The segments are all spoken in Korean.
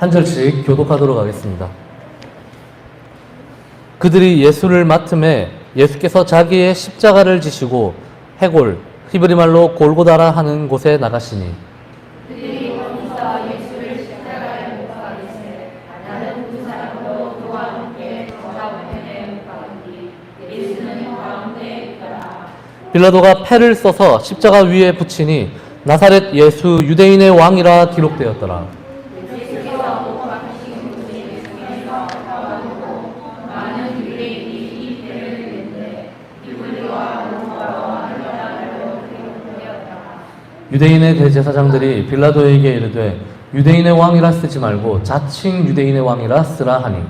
한 절씩 교독하도록 하겠습니다. 그들이 예수를 맡음에 예수께서 자기의 십자가를 지시고 해골, 히브리 말로 골고다라 하는 곳에 나가시니 그들이 거기서 예수를 십자가에 못 박으시되 다른 두 사람도 그와 함께 가운데에 못 박으니 예수는 가운데에 있더라. 빌라도가 패를 써서 십자가 위에 붙이니 나사렛 예수 유대인의 왕이라 기록되었더라. 예수께서 못 박히신 분이 중에서 나와도 많은 유대인이 이 패를 냈는데 히브리와 로마와 헬라어로 기록되었더라. 유대인의 대제사장들이 빌라도에게 이르되 유대인의 왕이라 쓰지 말고 자칭 유대인의 왕이라 쓰라 하니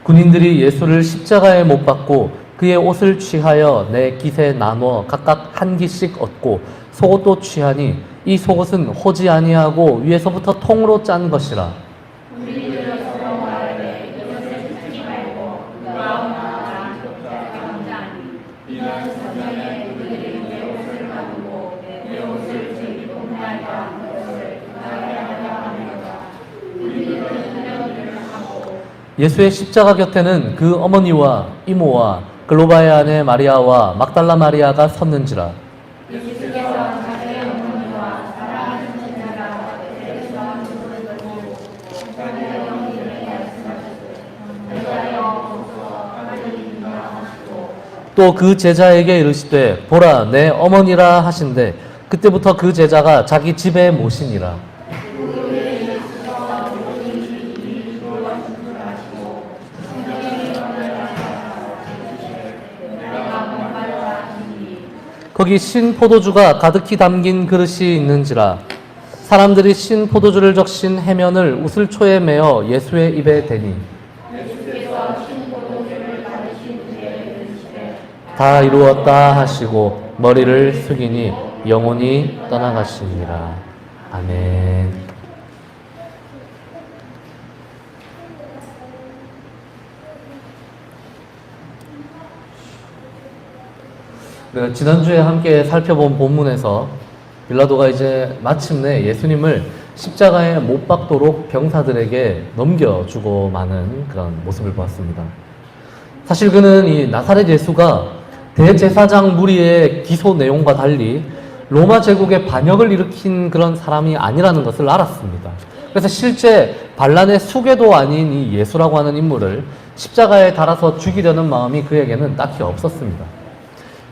군인들이 예수를 십자가에 못 박고 그의 옷을 취하여 내 깃에 나누어 각각 한 깃씩 얻고 속옷도 취하니 이 속옷은 호지 아니하고 위에서부터 통으로 짠 것이라. 예수의 십자가 곁에는 그 어머니와 이모와 글로바의 아내 마리아와 막달라 마리아가 섰는지라. 예수께서 자기의 어머니와 사랑하는 제자가 베드로와 누구를 보고 자기의 영혼을 말씀하시되 내가여 하나님이라 하시고 또 그 제자에게 이르시되 보라 내 어머니라 하신대 그때부터 그 제자가 자기 집에 모시니라. 거기 신 포도주가 가득히 담긴 그릇이 있는지라. 사람들이 신 포도주를 적신 해면을 우슬초에 메어 예수의 입에 대니 다 이루었다 하시고 머리를 숙이니 영혼이 떠나가시니라. 아멘. 우리가 지난주에 함께 살펴본 본문에서 빌라도가 이제 마침내 예수님을 십자가에 못 박도록 병사들에게 넘겨주고 마는 그런 모습을 보았습니다. 사실 그는 이 나사렛 예수가 대제사장 무리의 기소 내용과 달리 로마 제국의 반역을 일으킨 그런 사람이 아니라는 것을 알았습니다. 그래서 실제 반란의 수괴도 아닌 이 예수라고 하는 인물을 십자가에 달아서 죽이려는 마음이 그에게는 딱히 없었습니다.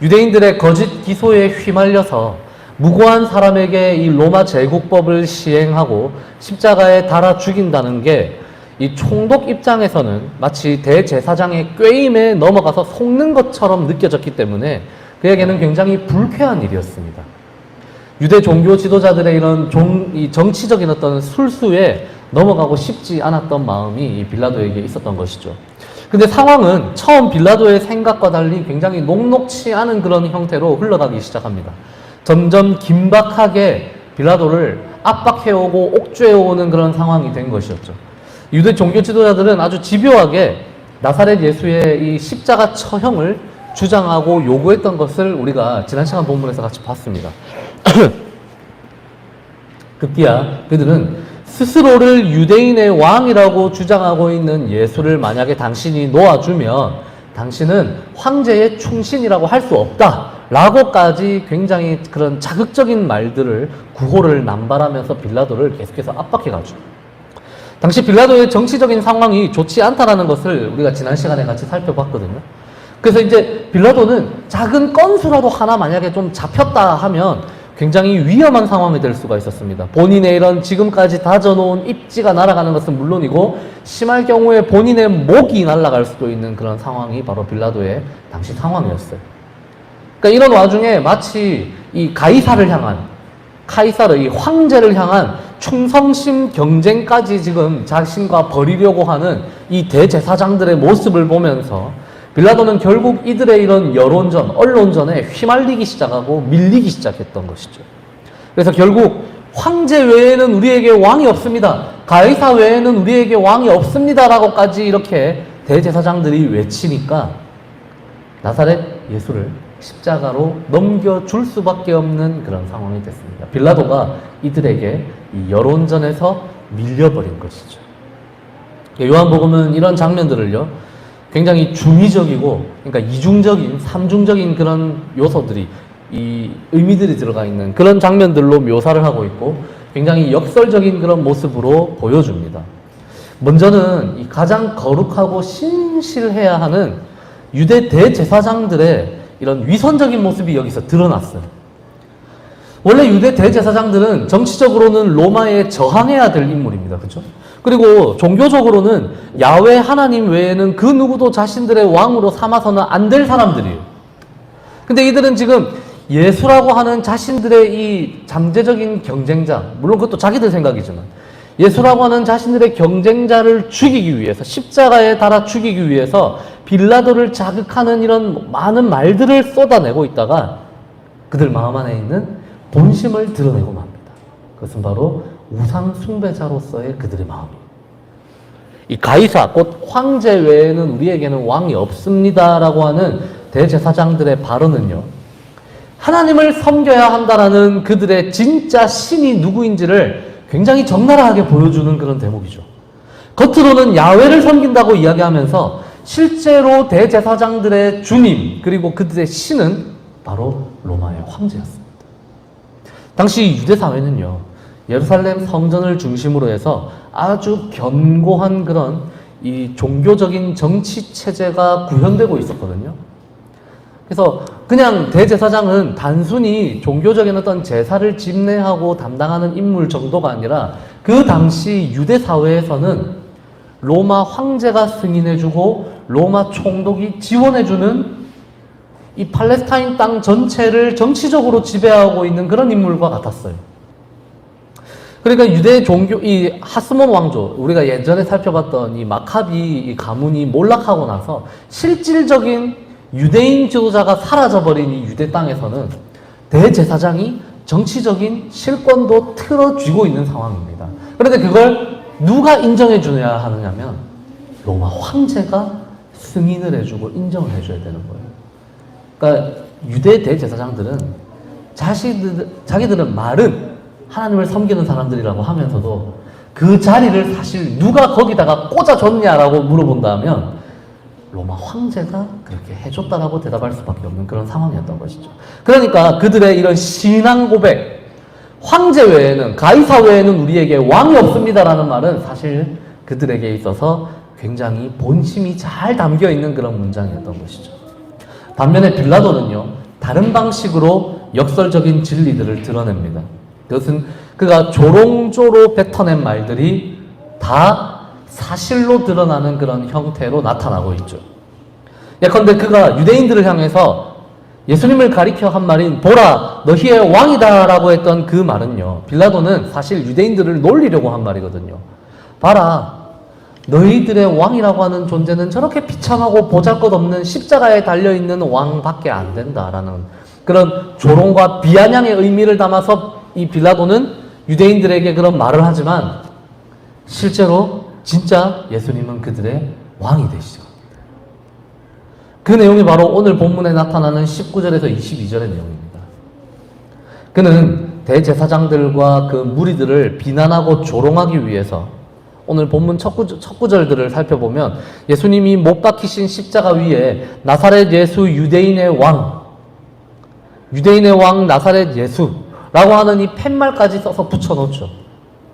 유대인들의 거짓 기소에 휘말려서 무고한 사람에게 이 로마 제국법을 시행하고 십자가에 달아 죽인다는 게 이 총독 입장에서는 마치 대제사장의 꾀임에 넘어가서 속는 것처럼 느껴졌기 때문에 그에게는 굉장히 불쾌한 일이었습니다. 유대 종교 지도자들의 이런 정치적인 어떤 술수에 넘어가고 싶지 않았던 마음이 이 빌라도에게 있었던 것이죠. 근데 상황은 처음 빌라도의 생각과 달리 굉장히 녹록치 않은 그런 형태로 흘러가기 시작합니다. 점점 긴박하게 빌라도를 압박해오고 옥죄어오는 그런 상황이 된 것이었죠. 유대 종교 지도자들은 아주 집요하게 나사렛 예수의 이 십자가 처형을 주장하고 요구했던 것을 우리가 지난 시간 본문에서 같이 봤습니다. 급기야 그들은 스스로를 유대인의 왕이라고 주장하고 있는 예수를 만약에 당신이 놓아주면 당신은 황제의 충신이라고 할 수 없다 라고까지 굉장히 그런 자극적인 말들을 구호를 남발하면서 빌라도를 계속해서 압박해가지고 당시 빌라도의 정치적인 상황이 좋지 않다라는 것을 우리가 지난 시간에 같이 살펴봤거든요. 그래서 이제 빌라도는 작은 건수라도 하나 만약에 좀 잡혔다 하면 굉장히 위험한 상황이 될 수가 있었습니다. 본인의 이런 지금까지 다져놓은 입지가 날아가는 것은 물론이고 심할 경우에 본인의 목이 날아갈 수도 있는 그런 상황이 바로 빌라도의 당시 상황이었어요. 그러니까 이런 와중에 마치 이 가이사를 향한 카이사르, 이 황제를 향한 충성심 경쟁까지 지금 자신과 벌이려고 하는 이 대제사장들의 모습을 보면서 빌라도는 결국 이들의 이런 여론전, 언론전에 휘말리기 시작하고 밀리기 시작했던 것이죠. 그래서 결국 황제 외에는 우리에게 왕이 없습니다. 가이사 외에는 우리에게 왕이 없습니다라고까지 이렇게 대제사장들이 외치니까 나사렛 예수를 십자가로 넘겨줄 수밖에 없는 그런 상황이 됐습니다. 빌라도가 이들에게 이 여론전에서 밀려버린 것이죠. 요한복음은 이런 장면들을요, 굉장히 중의적이고, 그러니까 이중적인, 삼중적인 그런 요소들이, 이 의미들이 들어가 있는 그런 장면들로 묘사를 하고 있고, 굉장히 역설적인 그런 모습으로 보여줍니다. 먼저는 이 가장 거룩하고 신실해야 하는 유대 대제사장들의 이런 위선적인 모습이 여기서 드러났어요. 원래 유대 대제사장들은 정치적으로는 로마에 저항해야 될 인물입니다. 그렇죠? 그리고 종교적으로는 야훼 하나님 외에는 그 누구도 자신들의 왕으로 삼아서는 안 될 사람들이에요. 근데 이들은 지금 예수라고 하는 자신들의 이 잠재적인 경쟁자, 물론 그것도 자기들 생각이지만, 예수라고 하는 자신들의 경쟁자를 죽이기 위해서, 십자가에 달아 죽이기 위해서 빌라도를 자극하는 이런 많은 말들을 쏟아내고 있다가 그들 마음 안에 있는 본심을 드러내고 맙니다. 그것은 바로 우상 숭배자로서의 그들의 마음이에요. 이 가이사, 곧 황제 외에는 우리에게는 왕이 없습니다라고 하는 대제사장들의 발언은요, 하나님을 섬겨야 한다라는 그들의 진짜 신이 누구인지를 굉장히 적나라하게 보여주는 그런 대목이죠. 겉으로는 야훼를 섬긴다고 이야기하면서 실제로 대제사장들의 주님, 그리고 그들의 신은 바로 로마의 황제였습니다. 당시 유대 사회는요, 예루살렘 성전을 중심으로 해서 아주 견고한 그런 이 종교적인 정치 체제가 구현되고 있었거든요. 그래서 그냥 대제사장은 단순히 종교적인 어떤 제사를 집례하고 담당하는 인물 정도가 아니라 그 당시 유대 사회에서는 로마 황제가 승인해주고 로마 총독이 지원해주는 이 팔레스타인 땅 전체를 정치적으로 지배하고 있는 그런 인물과 같았어요. 그러니까 유대 종교, 이 하스몬 왕조, 우리가 예전에 살펴봤던 이 마카비 이 가문이 몰락하고 나서 실질적인 유대인 지도자가 사라져버린 이 유대 땅에서는 대제사장이 정치적인 실권도 틀어쥐고 있는 상황입니다. 그런데 그걸 누가 인정해 줘야 하느냐면 로마 황제가 승인을 해주고 인정을 해줘야 되는 거예요. 그러니까 유대 대제사장들은 자기들은 말은 하나님을 섬기는 사람들이라고 하면서도 그 자리를 사실 누가 거기다가 꽂아줬냐라고 물어본다면 로마 황제가 그렇게 해줬다라고 대답할 수밖에 없는 그런 상황이었던 것이죠. 그러니까 그들의 이런 신앙 고백, 황제 외에는, 가이사 외에는 우리에게 왕이 없습니다라는 말은 사실 그들에게 있어서 굉장히 본심이 잘 담겨 있는 그런 문장이었던 것이죠. 반면에 빌라도는요, 다른 방식으로 역설적인 진리들을 드러냅니다. 그것은 그가 조롱조로 뱉어낸 말들이 다 사실로 드러나는 그런 형태로 나타나고 있죠. 예컨대 그가 유대인들을 향해서 예수님을 가리켜 한 말인 보라 너희의 왕이다 라고 했던 그 말은요, 빌라도는 사실 유대인들을 놀리려고 한 말이거든요. 봐라, 너희들의 왕이라고 하는 존재는 저렇게 비참하고 보잘것없는 십자가에 달려있는 왕밖에 안 된다라는 그런 조롱과 비아냥의 의미를 담아서 이 빌라도는 유대인들에게 그런 말을 하지만 실제로 진짜 예수님은 그들의 왕이 되시죠. 그 내용이 바로 오늘 본문에 나타나는 19절에서 22절의 내용입니다. 그는 대제사장들과 그 무리들을 비난하고 조롱하기 위해서 오늘 본문 첫 구절들을 살펴보면 예수님이 못 박히신 십자가 위에 나사렛 예수 유대인의 왕 나사렛 예수라고 하는 이 팻말까지 써서 붙여놓죠.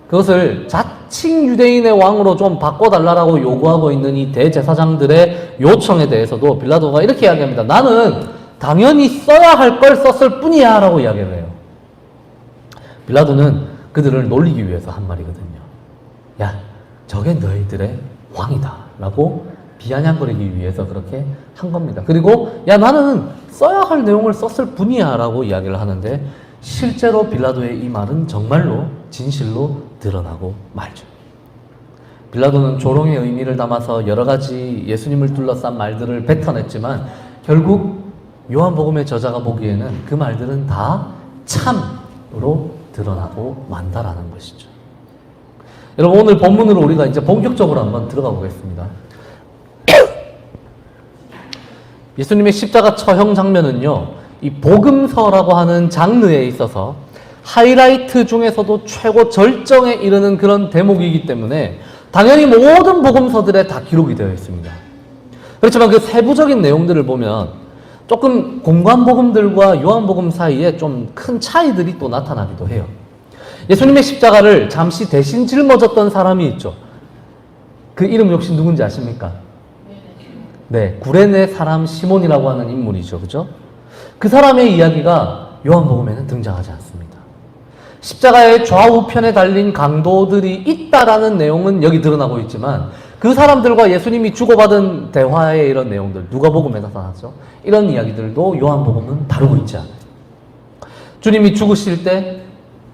그것을 자칭 유대인의 왕으로 좀 바꿔달라고 요구하고 있는 이 대제사장들의 요청에 대해서도 빌라도가 이렇게 이야기합니다. 나는 당연히 써야 할 걸 썼을 뿐이야 라고 이야기를 해요. 빌라도는 그들을 놀리기 위해서 한 말이거든요. 야, 저게 너희들의 왕이다 라고 비아냥거리기 위해서 그렇게 한 겁니다. 그리고 야, 나는 써야 할 내용을 썼을 뿐이야 라고 이야기를 하는데 실제로 빌라도의 이 말은 정말로 진실로 드러나고 말죠. 빌라도는 조롱의 의미를 담아서 여러 가지 예수님을 둘러싼 말들을 뱉어냈지만 결국 요한복음의 저자가 보기에는 그 말들은 다 참으로 드러나고 만다라는 것이죠. 여러분, 오늘 본문으로 우리가 이제 본격적으로 한번 들어가 보겠습니다. 예수님의 십자가 처형 장면은요, 이 복음서라고 하는 장르에 있어서 하이라이트 중에서도 최고 절정에 이르는 그런 대목이기 때문에 당연히 모든 복음서들에 다 기록이 되어 있습니다. 그렇지만 그 세부적인 내용들을 보면 조금 공관복음들과 요한복음 사이에 좀 큰 차이들이 또 나타나기도 해요. 예수님의 십자가를 잠시 대신 짊어졌던 사람이 있죠. 그 이름 역시 누군지 아십니까? 네, 구레네 사람 시몬이라고 하는 인물이죠. 그죠? 그 사람의 이야기가 요한복음에는 등장하지 않습니다. 십자가의 좌우편에 달린 강도들이 있다라는 내용은 여기 드러나고 있지만 그 사람들과 예수님이 주고받은 대화의 이런 내용들, 누가복음에 나타나죠. 이런 이야기들도 요한복음은 다루고 있지 않아요. 주님이 죽으실 때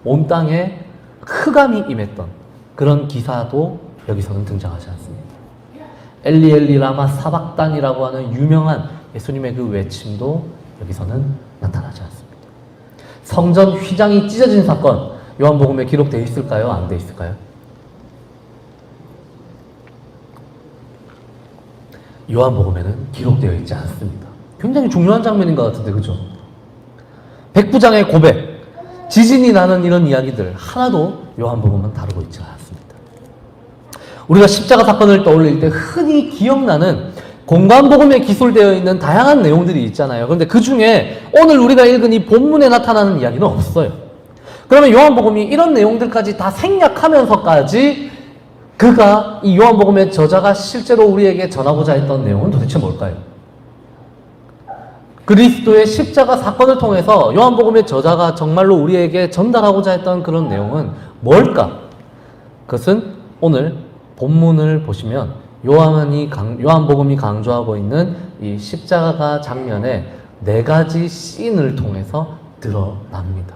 온 땅에 흑암이 임했던 그런 기사도 여기서는 등장하지 않습니다. 엘리 엘리 라마 사박단이라고 하는 유명한 예수님의 그 외침도 여기서는 나타나지 않습니다. 성전 휘장이 찢어진 사건, 요한복음에 기록되어 있을까요? 안 되어 있을까요? 요한복음에는 기록되어 있지 않습니다. 굉장히 중요한 장면인 것 같은데, 그죠? 백부장의 고백, 지진이 나는 이런 이야기들 하나도 요한복음은 다루고 있지 않습니다. 우리가 십자가 사건을 떠올릴 때 흔히 기억나는 공관복음에 기술되어 있는 다양한 내용들이 있잖아요. 그런데 그 중에 오늘 우리가 읽은 이 본문에 나타나는 이야기는 없어요. 그러면 요한복음이 이런 내용들까지 다 생략하면서까지 그가 이 요한복음의 저자가 실제로 우리에게 전하고자 했던 내용은 도대체 뭘까요? 그리스도의 십자가 사건을 통해서 요한복음의 저자가 정말로 우리에게 전달하고자 했던 그런 내용은 뭘까? 그것은 오늘 본문을 보시면 요한복음이 강조하고 있는 이 십자가 장면의 4가지 씬을 통해서 드러납니다.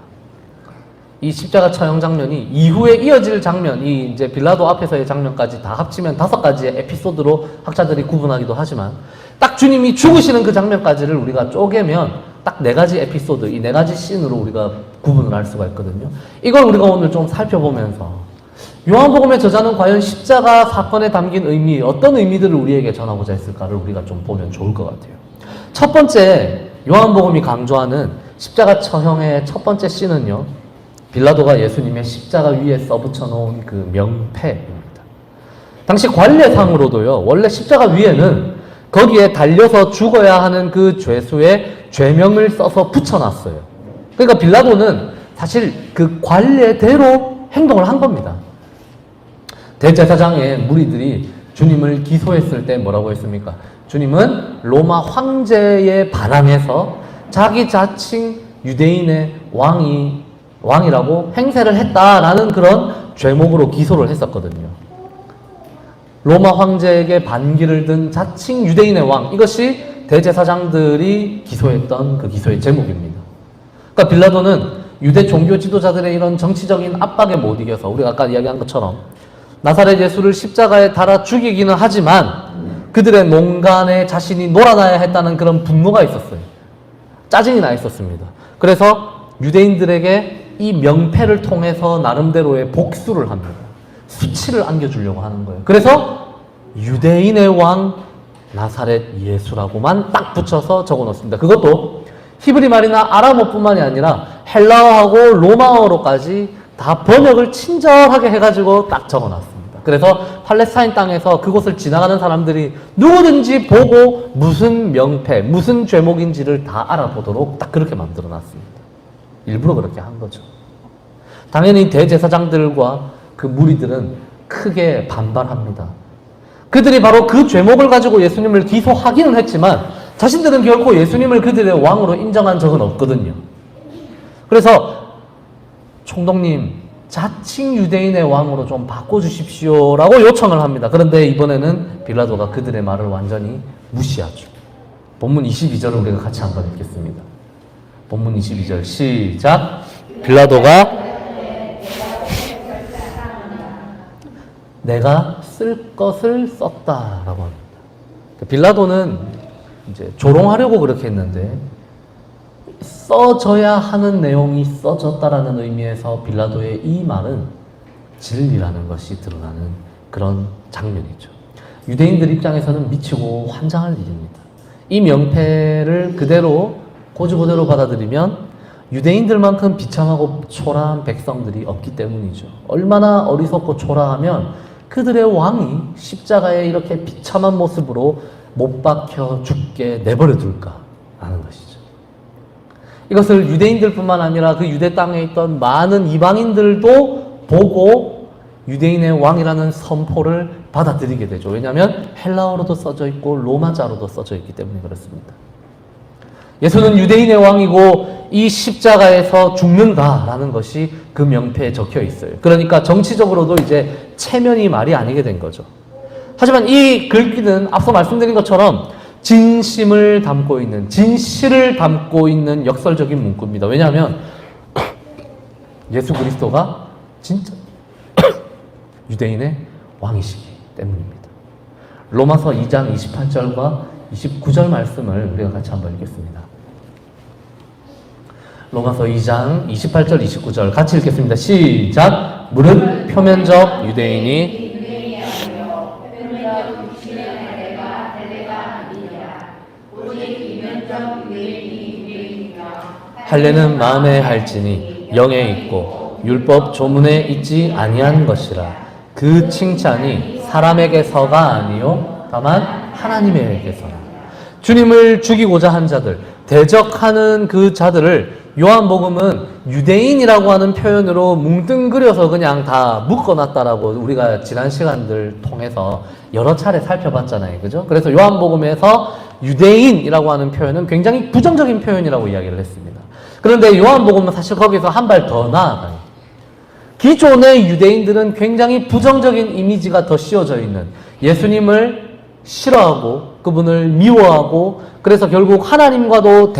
이 십자가 처형 장면이 이후에 이어질 장면이 이제 빌라도 앞에서의 장면까지 다 합치면 5가지의 에피소드로 학자들이 구분하기도 하지만 딱 주님이 죽으시는 그 장면까지를 우리가 쪼개면 딱 4가지 에피소드, 이 4가지 씬으로 우리가 구분을 할 수가 있거든요. 이걸 우리가 오늘 좀 살펴보면서 요한복음의 저자는 과연 십자가 사건에 담긴 의미, 어떤 의미들을 우리에게 전하고자 했을까를 우리가 좀 보면 좋을 것 같아요. 첫 번째, 요한복음이 강조하는 십자가 처형의 첫 번째 씬은요, 빌라도가 예수님의 십자가 위에 써붙여 놓은 그 명패입니다. 당시 관례상으로도요, 원래 십자가 위에는 거기에 달려서 죽어야 하는 그 죄수의 죄명을 써서 붙여놨어요. 그러니까 빌라도는 사실 그 관례대로 행동을 한 겁니다. 대제사장의 무리들이 주님을 기소했을 때 뭐라고 했습니까? 주님은 로마 황제에 반항해서 자기 자칭 유대인의 왕이라고 행세를 했다라는 그런 죄목으로 기소를 했었거든요. 로마 황제에게 반기를 든 자칭 유대인의 왕, 이것이 대제사장들이 기소했던 그 기소의 제목입니다. 그러니까 빌라도는 유대 종교 지도자들의 이런 정치적인 압박에 못 이겨서 우리가 아까 이야기한 것처럼 나사렛 예수를 십자가에 달아 죽이기는 하지만 그들의 농간에 자신이 놀아나야 했다는 그런 분노가 있었어요. 짜증이 나 있었습니다. 그래서 유대인들에게 이 명패를 통해서 나름대로의 복수를 합니다. 수치를 안겨주려고 하는 거예요. 그래서 유대인의 왕 나사렛 예수라고만 딱 붙여서 적어놓습니다. 그것도 히브리 말이나 아람어뿐만이 아니라 헬라어하고 로마어로까지 다 번역을 친절하게 해가지고 딱 적어놨습니다. 그래서 팔레스타인 땅에서 그곳을 지나가는 사람들이 누구든지 보고 무슨 명패, 무슨 죄목인지를 다 알아보도록 딱 그렇게 만들어놨습니다. 일부러 그렇게 한 거죠. 당연히 대제사장들과 그 무리들은 크게 반발합니다. 그들이 바로 그 죄목을 가지고 예수님을 기소하기는 했지만 자신들은 결코 예수님을 그들의 왕으로 인정한 적은 없거든요. 그래서 총독님, 자칭 유대인의 왕으로 좀 바꿔주십시오 라고 요청을 합니다. 그런데 이번에는 빌라도가 그들의 말을 완전히 무시하죠. 본문 22절을 우리가 같이 한번 읽겠습니다. 본문 22절 시작. 빌라도가 내가 쓸 것을 썼다라고 합니다. 빌라도는 이제 조롱하려고 그렇게 했는데 써져야 하는 내용이 써졌다라는 의미에서 빌라도의 이 말은 진리라는 것이 드러나는 그런 장면이죠. 유대인들 입장에서는 미치고 환장할 일입니다. 이 명패를 그대로 고지고대로 받아들이면 유대인들만큼 비참하고 초라한 백성들이 없기 때문이죠. 얼마나 어리석고 초라하면 그들의 왕이 십자가에 이렇게 비참한 모습으로 못 박혀 죽게 내버려 둘까 하는 것이죠. 이것을 유대인들뿐만 아니라 그 유대 땅에 있던 많은 이방인들도 보고 유대인의 왕이라는 선포를 받아들이게 되죠. 왜냐하면 헬라어로도 써져 있고 로마자로도 써져 있기 때문에 그렇습니다. 예수는 유대인의 왕이고 이 십자가에서 죽는다라는 것이 그 명패에 적혀 있어요. 그러니까 정치적으로도 이제 체면이 말이 아니게 된 거죠. 하지만 이 글귀는 앞서 말씀드린 것처럼 진심을 담고 있는, 진실을 담고 있는 역설적인 문구입니다. 왜냐하면 예수 그리스도가 진짜 유대인의 왕이시기 때문입니다. 로마서 2장 28절과 29절 말씀을 우리가 같이 한번 읽겠습니다. 로마서 2장 28절 29절 같이 읽겠습니다. 시작! 무릇 표면적 유대인이 할례는 마음에 할지니 영에 있고 율법 조문에 있지 아니한 것이라. 그 칭찬이 사람에게서가 아니요 다만 하나님에게서라. 주님을 죽이고자 한 자들, 대적하는 그 자들을 요한복음은 유대인이라고 하는 표현으로 뭉뚱그려서 그냥 다 묶어놨다라고 우리가 지난 시간들 통해서 여러 차례 살펴봤잖아요. 그죠? 그래서 요한복음에서 유대인이라고 하는 표현은 굉장히 부정적인 표현이라고 이야기를 했습니다. 그런데 요한복음은 사실 거기서 한 발 더 나아가요. 기존의 유대인들은 굉장히 부정적인 이미지가 더 씌워져 있는, 예수님을 싫어하고 그분을 미워하고 그래서 결국 하나님과도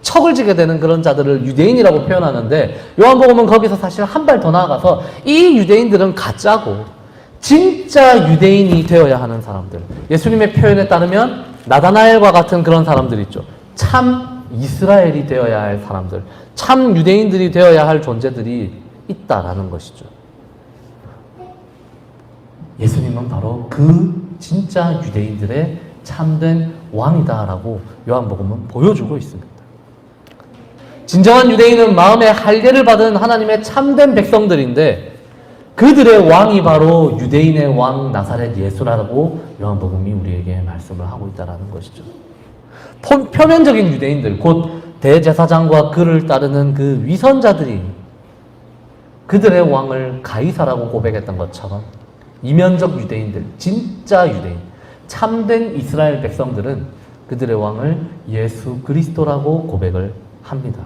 척을 지게 되는 그런 자들을 유대인이라고 표현하는데, 요한복음은 거기서 사실 한 발 더 나아가서 이 유대인들은 가짜고 진짜 유대인이 되어야 하는 사람들, 예수님의 표현에 따르면 나다나엘과 같은 그런 사람들 있죠. 참 이스라엘이 되어야 할 사람들, 참 유대인들이 되어야 할 존재들이 있다라는 것이죠. 예수님은 바로 그 진짜 유대인들의 참된 왕이다라고 요한복음은 보여주고 있습니다. 진정한 유대인은 마음의 할례를 받은 하나님의 참된 백성들인데 그들의 왕이 바로 유대인의 왕 나사렛 예수라고 요한복음이 우리에게 말씀을 하고 있다는 것이죠. 표면적인 유대인들, 곧 대제사장과 그를 따르는 그 위선자들이 그들의 왕을 가이사라고 고백했던 것처럼 이면적 유대인들, 진짜 유대인, 참된 이스라엘 백성들은 그들의 왕을 예수 그리스도라고 고백을 합니다.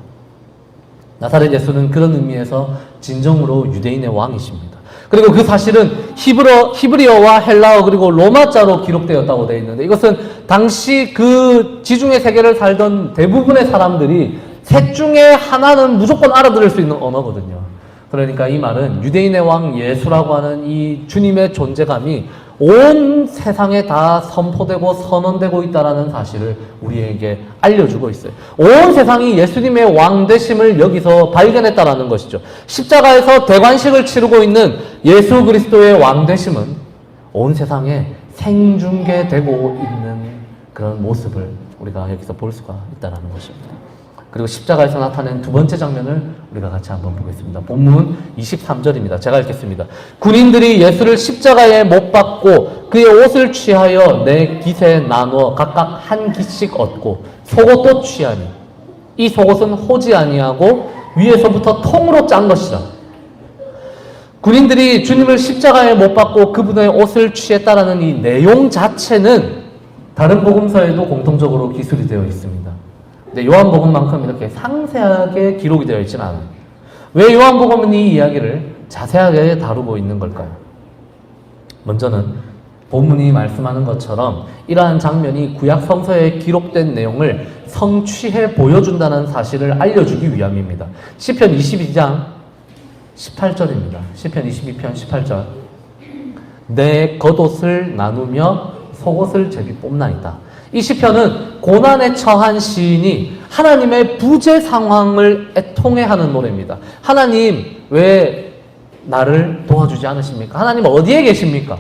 나사렛 예수는 그런 의미에서 진정으로 유대인의 왕이십니다. 그리고 그 사실은 히브리어와 헬라어 그리고 로마자로 기록되었다고 되어 있는데, 이것은 당시 그 지중해 세계를 살던 대부분의 사람들이 셋 중에 하나는 무조건 알아들을 수 있는 언어거든요. 그러니까 이 말은 유대인의 왕 예수라고 하는 이 주님의 존재감이 온 세상에 다 선포되고 선언되고 있다는 사실을 우리에게 알려주고 있어요. 온 세상이 예수님의 왕 되심을 여기서 발견했다는 것이죠. 십자가에서 대관식을 치르고 있는 예수 그리스도의 왕 되심은 온 세상에 생중계되고 있는 그런 모습을 우리가 여기서 볼 수가 있다는 것입니다. 그리고 십자가에서 나타낸 두 번째 장면을 우리가 같이 한번 보겠습니다. 본문 23절입니다. 제가 읽겠습니다. 군인들이 예수를 십자가에 못 박고 그의 옷을 취하여 네 깃에 나누어 각각 한 깃씩 얻고 속옷도 취하니 이 속옷은 호지 아니하고 위에서부터 통으로 짠 것이라. 군인들이 주님을 십자가에 못 박고 그분의 옷을 취했다라는 이 내용 자체는 다른 복음서에도 공통적으로 기술이 되어 있습니다. 근데 요한복음만큼 이렇게 상세하게 기록이 되어 있지는 않아요. 왜 요한복음은 이 이야기를 자세하게 다루고 있는 걸까요? 먼저는 본문이 말씀하는 것처럼 이러한 장면이 구약 성서에 기록된 내용을 성취해 보여준다는 사실을 알려주기 위함입니다. 시편 22장 18절입니다. 시편 22편 18절. 내 겉옷을 나누며 속옷을 제비 뽑나이다. 이 시편은 고난에 처한 시인이 하나님의 부재 상황을 애통해하는 노래입니다. 하나님 왜 나를 도와주지 않으십니까? 하나님 어디에 계십니까?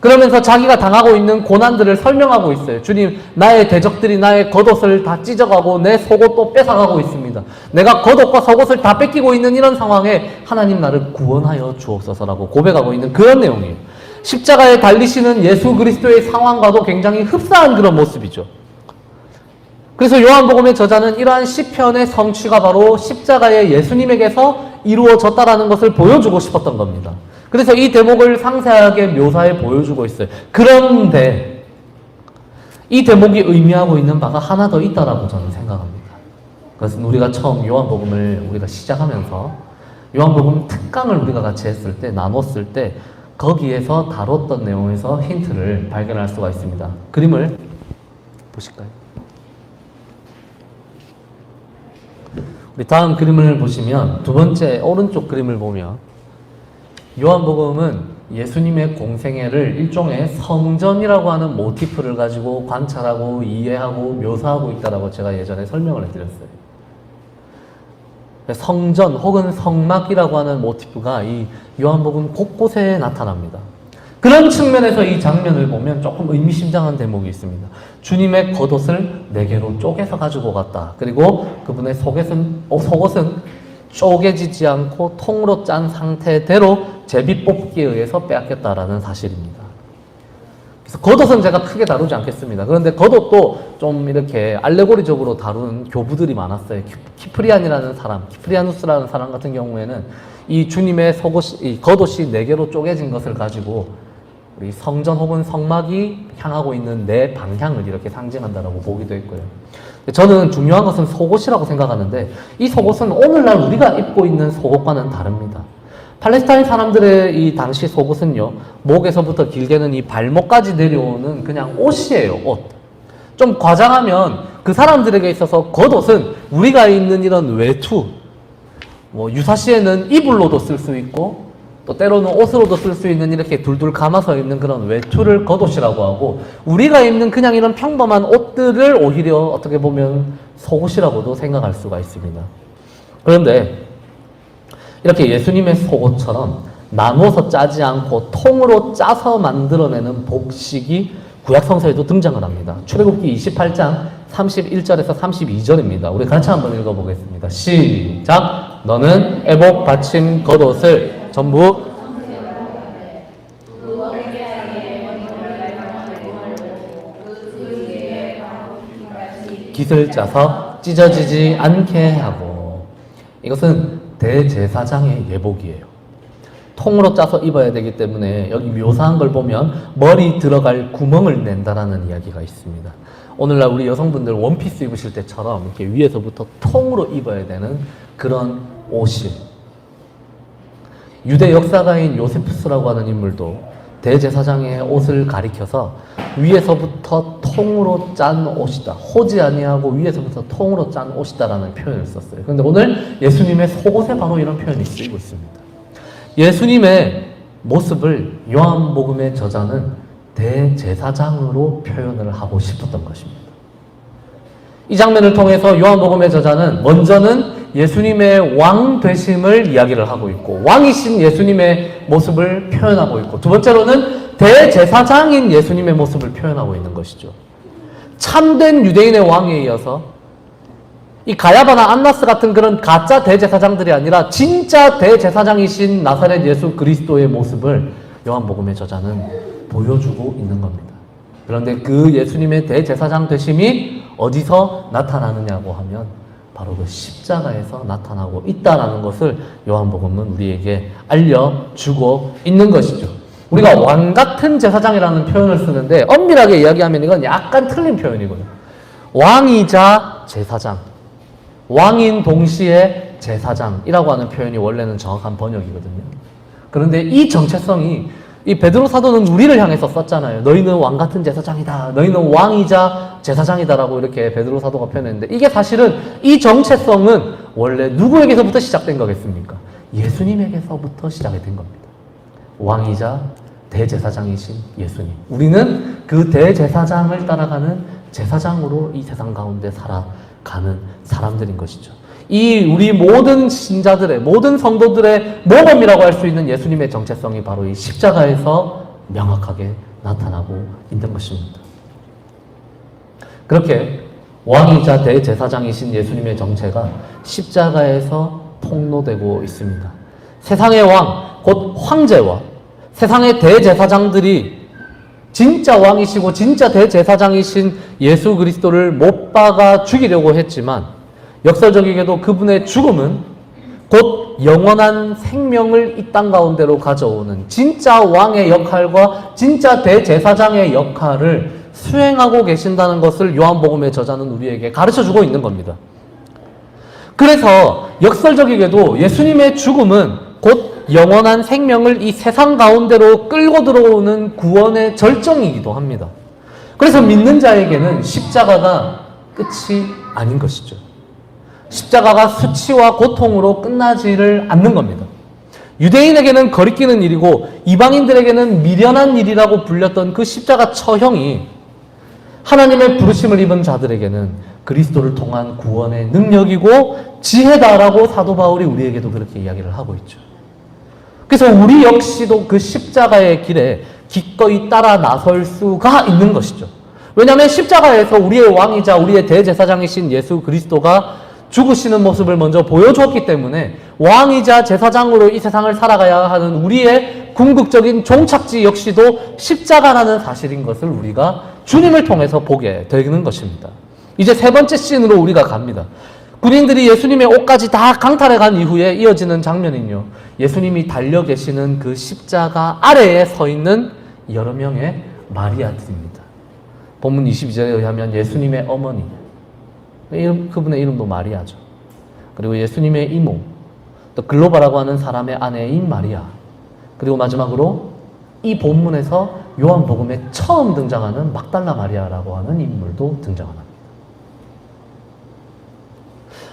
그러면서 자기가 당하고 있는 고난들을 설명하고 있어요. 주님, 나의 대적들이 나의 겉옷을 다 찢어가고 내 속옷도 뺏어가고 있습니다. 내가 겉옷과 속옷을 다 뺏기고 있는 이런 상황에 하나님 나를 구원하여 주옵소서라고 고백하고 있는 그런 내용이에요. 십자가에 달리시는 예수 그리스도의 상황과도 굉장히 흡사한 그런 모습이죠. 그래서 요한복음의 저자는 이러한 시편의 성취가 바로 십자가의 예수님에게서 이루어졌다라는 것을 보여주고 싶었던 겁니다. 그래서 이 대목을 상세하게 묘사해 보여주고 있어요. 그런데 이 대목이 의미하고 있는 바가 하나 더 있다라고 저는 생각합니다. 그것은 우리가 처음 요한복음을 우리가 시작하면서 요한복음 특강을 우리가 같이 했을 때, 나눴을 때 거기에서 다뤘던 내용에서 힌트를 발견할 수가 있습니다. 그림을 보실까요? 우리 다음 그림을 보시면 두 번째 오른쪽 그림을 보면 요한복음은 예수님의 공생애를 일종의 성전이라고 하는 모티프를 가지고 관찰하고 이해하고 묘사하고 있다라고 제가 예전에 설명을 해드렸어요. 성전 혹은 성막이라고 하는 모티프가 이 요한복음 곳곳에 나타납니다. 그런 측면에서 이 장면을 보면 조금 의미심장한 대목이 있습니다. 주님의 겉옷을 네 개로 쪼개서 가지고 갔다. 그리고 그분의 속옷은 쪼개지지 않고 통으로 짠 상태대로 제비 뽑기에 의해서 빼앗겼다라는 사실입니다. 그래서 겉옷은 제가 크게 다루지 않겠습니다. 그런데 겉옷도 좀 이렇게 알레고리적으로 다루는 교부들이 많았어요. 키프리아누스라는 사람 같은 경우에는 이 주님의 이 겉옷이 네 개로 쪼개진 것을 가지고 우리 성전 혹은 성막이 향하고 있는 네 방향을 이렇게 상징한다라고 보기도 했고요. 저는 중요한 것은 속옷이라고 생각하는데 이 속옷은 오늘날 우리가 입고 있는 속옷과는 다릅니다. 팔레스타인 사람들의 이 당시 속옷은요, 목에서부터 길게는 이 발목까지 내려오는 그냥 옷이에요, 옷. 좀 과장하면 그 사람들에게 있어서 겉옷은 우리가 입는 이런 외투, 유사시에는 이불로도 쓸 수 있고 또 때로는 옷으로도 쓸 수 있는 이렇게 둘둘 감아서 입는 그런 외투를 겉옷이라고 하고, 우리가 입는 그냥 이런 평범한 옷들을 오히려 어떻게 보면 속옷이라고도 생각할 수가 있습니다. 그런데 이렇게 예수님의 속옷처럼 나눠서 짜지 않고 통으로 짜서 만들어내는 복식이 구약성서에도 등장을 합니다. 출애굽기 28장 31절에서 32절입니다. 우리 같이 한번 읽어보겠습니다. 시작! 너는 애복 받침 겉옷을 전부 깃을 짜서 찢어지지 않게 하고, 이것은 대제사장의 예복이에요. 통으로 짜서 입어야 되기 때문에 여기 묘사한 걸 보면 머리 들어갈 구멍을 낸다라는 이야기가 있습니다. 오늘날 우리 여성분들 원피스 입으실 때처럼 이렇게 위에서부터 통으로 입어야 되는 그런 옷이, 유대 역사가인 요세푸스라고 하는 인물도 대제사장의 옷을 가리켜서 위에서부터 통으로 짠 옷이다, 호지 아니하고 위에서부터 통으로 짠 옷이다라는 표현을 썼어요. 그런데 오늘 예수님의 속옷에 바로 이런 표현이 쓰이고 있습니다. 예수님의 모습을 요한복음의 저자는 대제사장으로 표현을 하고 싶었던 것입니다. 이 장면을 통해서 요한복음의 저자는 먼저는 예수님의 왕 되심을 이야기를 하고 있고, 왕이신 예수님의 모습을 표현하고 있고, 두 번째로는 대제사장인 예수님의 모습을 표현하고 있는 것이죠. 참된 유대인의 왕에 이어서 이 가야바나 안나스 같은 그런 가짜 대제사장들이 아니라 진짜 대제사장이신 나사렛 예수 그리스도의 모습을 요한복음의 저자는 보여주고 있는 겁니다. 그런데 그 예수님의 대제사장 되심이 어디서 나타나느냐고 하면 바로 그 십자가에서 나타나고 있다는 것을 요한복음은 우리에게 알려주고 있는 것이죠. 우리가 왕 같은 제사장이라는 표현을 쓰는데 엄밀하게 이야기하면 이건 약간 틀린 표현이거든요. 왕이자 제사장, 왕인 동시에 제사장이라고 하는 표현이 원래는 정확한 번역이거든요. 그런데 이 정체성이 이 베드로 사도는 우리를 향해서 썼잖아요. 너희는 왕 같은 제사장이다. 너희는 왕이자 제사장이다라고 이렇게 베드로 사도가 표현했는데, 이게 사실은 이 정체성은 원래 누구에게서부터 시작된 거겠습니까? 예수님에게서부터 시작이 된 겁니다. 왕이자 대제사장이신 예수님. 우리는 그 대제사장을 따라가는 제사장으로 이 세상 가운데 살아가는 사람들인 것이죠. 이 우리 모든 신자들의, 모든 성도들의 모범이라고 할 수 있는 예수님의 정체성이 바로 이 십자가에서 명확하게 나타나고 있는 것입니다. 그렇게 왕이자 대제사장이신 예수님의 정체가 십자가에서 폭로되고 있습니다. 세상의 왕, 곧 황제와 세상의 대제사장들이 진짜 왕이시고 진짜 대제사장이신 예수 그리스도를 못 박아 죽이려고 했지만 역설적이게도 그분의 죽음은 곧 영원한 생명을 이 땅 가운데로 가져오는 진짜 왕의 역할과 진짜 대제사장의 역할을 수행하고 계신다는 것을 요한복음의 저자는 우리에게 가르쳐주고 있는 겁니다. 그래서 역설적이게도 예수님의 죽음은 곧 영원한 생명을 이 세상 가운데로 끌고 들어오는 구원의 절정이기도 합니다. 그래서 믿는 자에게는 십자가가 끝이 아닌 것이죠. 십자가가 수치와 고통으로 끝나지를 않는 겁니다. 유대인에게는 거리끼는 일이고 이방인들에게는 미련한 일이라고 불렸던 그 십자가 처형이 하나님의 부르심을 입은 자들에게는 그리스도를 통한 구원의 능력이고 지혜다라고 사도 바울이 우리에게도 그렇게 이야기를 하고 있죠. 그래서 우리 역시도 그 십자가의 길에 기꺼이 따라 나설 수가 있는 것이죠. 왜냐하면 십자가에서 우리의 왕이자 우리의 대제사장이신 예수 그리스도가 죽으시는 모습을 먼저 보여줬기 때문에 왕이자 제사장으로 이 세상을 살아가야 하는 우리의 궁극적인 종착지 역시도 십자가라는 사실인 것을 우리가 주님을 통해서 보게 되는 것입니다. 이제 세 번째 씬으로 우리가 갑니다. 군인들이 예수님의 옷까지 다 강탈해 간 이후에 이어지는 장면은요, 예수님이 달려 계시는 그 십자가 아래에 서 있는 여러 명의 마리아들입니다. 본문 22절에 의하면 예수님의 어머니, 그분의 이름도 마리아죠. 그리고 예수님의 이모, 또 글로바라고 하는 사람의 아내인 마리아, 그리고 마지막으로 이 본문에서 요한복음에 처음 등장하는 막달라 마리아라고 하는 인물도 등장합니다.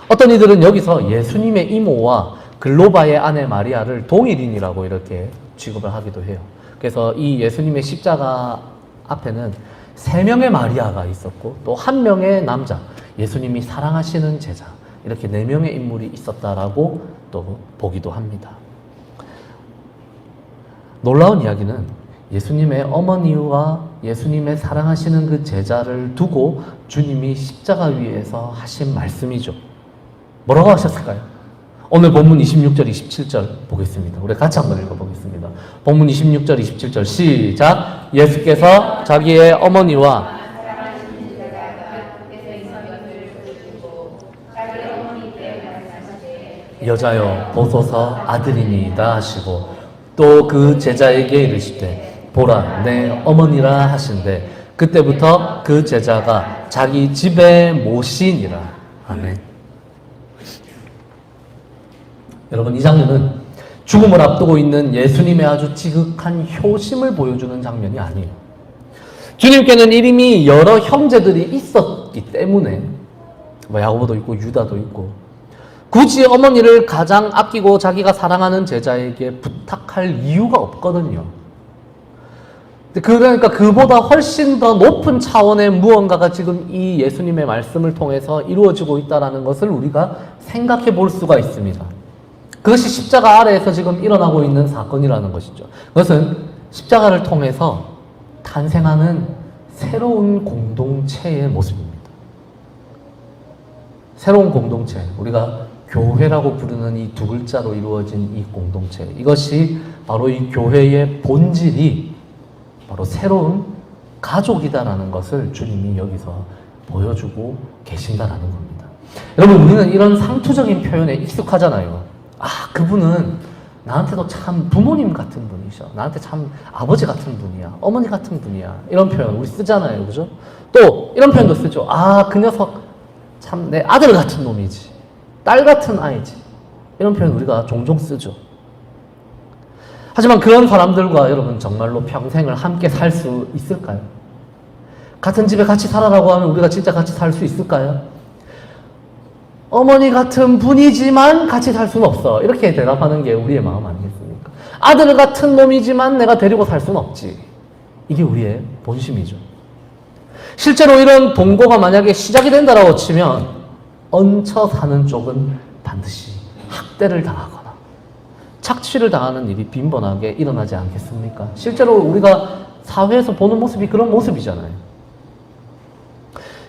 어떤 이들은 여기서 예수님의 이모와 글로바의 아내 마리아를 동일인이라고 이렇게 취급을 하기도 해요. 그래서 이 예수님의 십자가 앞에는 3명의 마리아가 있었고 또 1명의 남자, 예수님이 사랑하시는 제자, 이렇게 4명의 인물이 있었다라고 또 보기도 합니다. 놀라운 이야기는 예수님의 어머니와 예수님의 사랑하시는 그 제자를 두고 주님이 십자가 위에서 하신 말씀이죠. 뭐라고 하셨을까요? 오늘 본문 26절, 27절 보겠습니다. 우리 같이 한번 읽어보겠습니다. 본문 26절, 27절 시작! 예수께서 자기의 어머니와 여자여 보소서 아들이니이다 하시고 또 그 제자에게 이르시되 보라 내 어머니라 하신대 그때부터 그 제자가 자기 집에 모시니라. 아멘. 여러분, 이 장면은 죽음을 앞두고 있는 예수님의 아주 지극한 효심을 보여주는 장면이 아니에요. 주님께는 이미 여러 형제들이 있었기 때문에 야고보도 있고 유다도 있고 굳이 어머니를 가장 아끼고 자기가 사랑하는 제자에게 부탁할 이유가 없거든요. 그러니까 그보다 훨씬 더 높은 차원의 무언가가 지금 이 예수님의 말씀을 통해서 이루어지고 있다는 것을 우리가 생각해 볼 수가 있습니다. 그것이 십자가 아래에서 지금 일어나고 있는 사건이라는 것이죠. 그것은 십자가를 통해서 탄생하는 새로운 공동체의 모습입니다. 새로운 공동체, 우리가 교회라고 부르는 이 두 글자로 이루어진 이 공동체, 이것이 바로 이 교회의 본질이 바로 새로운 가족이다라는 것을 주님이 여기서 보여주고 계신다라는 겁니다. 여러분, 우리는 이런 상투적인 표현에 익숙하잖아요. 그분은 나한테도 참 부모님 같은 분이셔. 나한테 참 아버지 같은 분이야. 어머니 같은 분이야. 이런 표현 우리 쓰잖아요. 그죠? 또 이런 표현도 쓰죠. 그 녀석 참 내 아들 같은 놈이지. 딸 같은 아이지. 이런 표현 우리가 종종 쓰죠. 하지만 그런 사람들과 여러분 정말로 평생을 함께 살 수 있을까요? 같은 집에 같이 살아라고 하면 우리가 진짜 같이 살 수 있을까요? 어머니 같은 분이지만 같이 살 수는 없어. 이렇게 대답하는 게 우리의 마음 아니겠습니까? 아들 같은 놈이지만 내가 데리고 살 수는 없지. 이게 우리의 본심이죠. 실제로 이런 동거가 만약에 시작이 된다라고 치면 얹혀 사는 쪽은 반드시 학대를 당하거나 착취를 당하는 일이 빈번하게 일어나지 않겠습니까? 실제로 우리가 사회에서 보는 모습이 그런 모습이잖아요.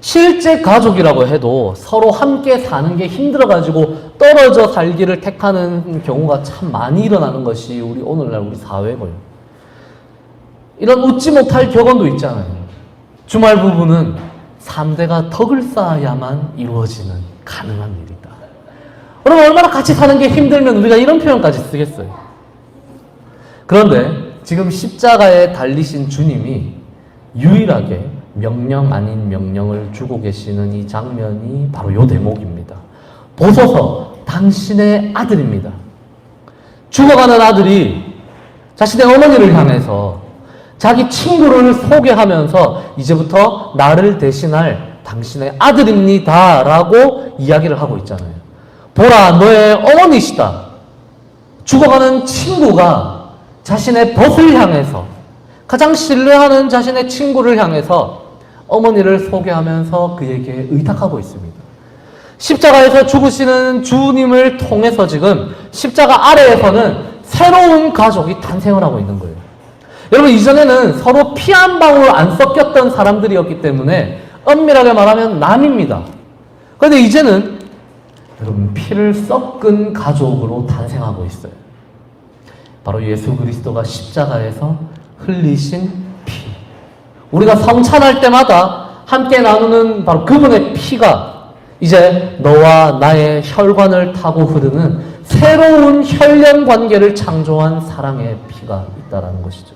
실제 가족이라고 해도 서로 함께 사는 게 힘들어가지고 떨어져 살기를 택하는 경우가 참 많이 일어나는 것이 우리 오늘날 우리 사회고요. 이런 웃지 못할 격언도 있잖아요. 주말 부부는 3대가 덕을 쌓아야만 이루어지는 가능한 일이다. 그러면 얼마나 같이 사는 게 힘들면 우리가 이런 표현까지 쓰겠어요. 그런데 지금 십자가에 달리신 주님이 유일하게 명령 아닌 명령을 주고 계시는 이 장면이 바로 이 대목입니다. 보소서 당신의 아들입니다. 죽어가는 아들이 자신의 어머니를 향해서 자기 친구를 소개하면서 이제부터 나를 대신할 당신의 아들입니다 라고 이야기를 하고 있잖아요. 보라, 너의 어머니시다. 죽어가는 친구가 자신의 벗을 향해서, 가장 신뢰하는 자신의 친구를 향해서 어머니를 소개하면서 그에게 의탁하고 있습니다. 십자가에서 죽으시는 주님을 통해서 지금 십자가 아래에서는 새로운 가족이 탄생을 하고 있는 거예요. 여러분, 이전에는 서로 피 한 방울 안 섞였던 사람들이었기 때문에 엄밀하게 말하면 남입니다. 그런데 이제는 여러분, 피를 섞은 가족으로 탄생하고 있어요. 바로 예수 그리스도가 십자가에서 흘리신 피. 우리가 성찬할 때마다 함께 나누는 바로 그분의 피가 이제 너와 나의 혈관을 타고 흐르는 새로운 혈연 관계를 창조한 사랑의 피가 있다는 것이죠.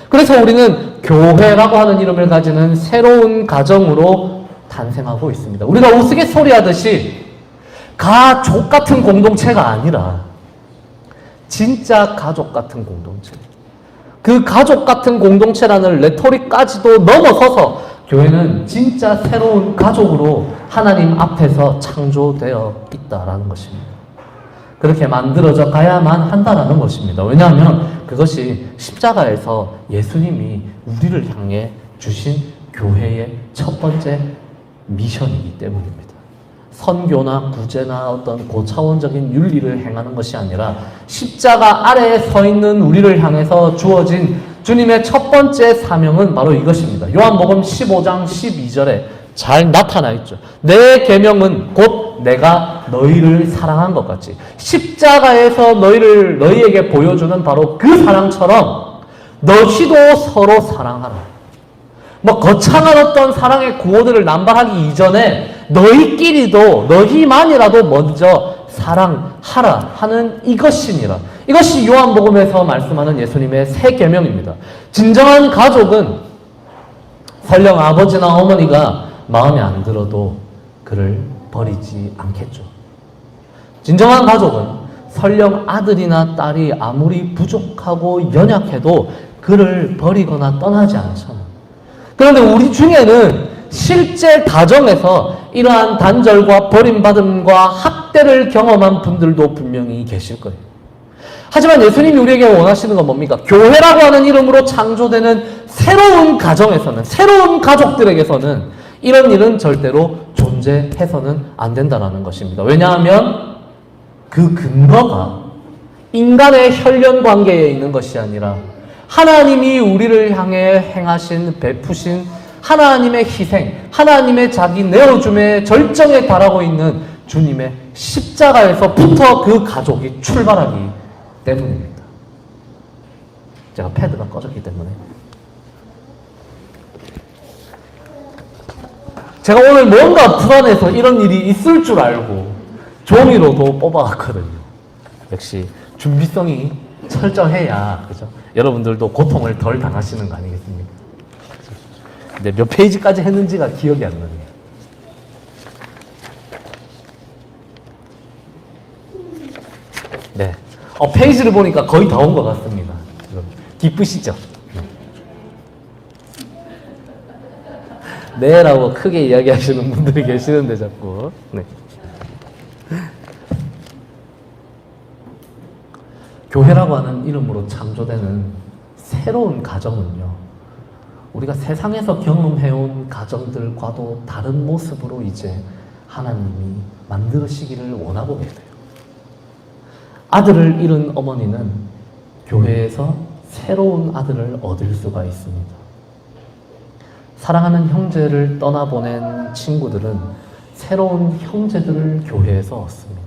그래서 우리는 교회라고 하는 이름을 가지는 새로운 가정으로 탄생하고 있습니다. 우리가 우스갯소리하듯이 가족 같은 공동체가 아니라 진짜 가족 같은 공동체. 그 가족 같은 공동체라는 레토릭까지도 넘어서서 교회는 진짜 새로운 가족으로 하나님 앞에서 창조되어 있다라는 것입니다. 그렇게 만들어져 가야만 한다라는 것입니다. 왜냐하면 그것이 십자가에서 예수님이 우리를 향해 주신 교회의 첫 번째 미션이기 때문입니다. 선교나 구제나 어떤 고차원적인 윤리를 행하는 것이 아니라 십자가 아래에 서 있는 우리를 향해서 주어진 주님의 첫 번째 사명은 바로 이것입니다. 요한복음 15장 12절에 잘 나타나 있죠. 내 계명은 곧 내가 너희를 사랑한 것 같이. 십자가에서 너희에게 보여주는 바로 그 사랑처럼 너희도 서로 사랑하라. 거창한 어떤 사랑의 구호들을 남발하기 이전에 너희끼리도 너희만이라도 먼저 사랑하라 하는 이것이니라. 이것이 요한복음에서 말씀하는 예수님의 새 계명입니다. 진정한 가족은 설령 아버지나 어머니가 마음에 안 들어도 그를 버리지 않겠죠. 진정한 가족은 설령 아들이나 딸이 아무리 부족하고 연약해도 그를 버리거나 떠나지 않잖아요. 그런데 우리 중에는 실제 가정에서 이러한 단절과 버림받음과 학대를 경험한 분들도 분명히 계실 거예요. 하지만 예수님이 우리에게 원하시는 건 뭡니까? 교회라고 하는 이름으로 창조되는 새로운 가정에서는, 새로운 가족들에게서는 이런 일은 절대로 존재해서는 안 된다는 것입니다. 왜냐하면 그 근거가 인간의 혈연 관계에 있는 것이 아니라 하나님이 우리를 향해 행하신, 베푸신 하나님의 희생, 하나님의 자기 내어줌의 절정에 달하고 있는 주님의 십자가에서부터 그 가족이 출발하기 때문입니다. 제가 패드가 꺼졌기 때문에. 제가 오늘 뭔가 불안해서 이런 일이 있을 줄 알고 종이로도 뽑아왔거든요. 역시 준비성이 철저해야, 그죠? 여러분들도 고통을 덜 당하시는 거 아니겠습니까? 근데 몇 페이지까지 했는지가 기억이 안 나네요. 네. 페이지를 보니까 거의 다 온 것 같습니다. 기쁘시죠? 네. 라고 크게 이야기하시는 분들이 계시는데 자꾸. 네. 교회라고 하는 이름으로 창조되는 새로운 가정은요, 우리가 세상에서 경험해온 가정들과도 다른 모습으로 이제 하나님이 만드시기를 원하고 계세요. 아들을 잃은 어머니는 교회에서 새로운 아들을 얻을 수가 있습니다. 사랑하는 형제를 떠나보낸 친구들은 새로운 형제들을 교회에서 얻습니다.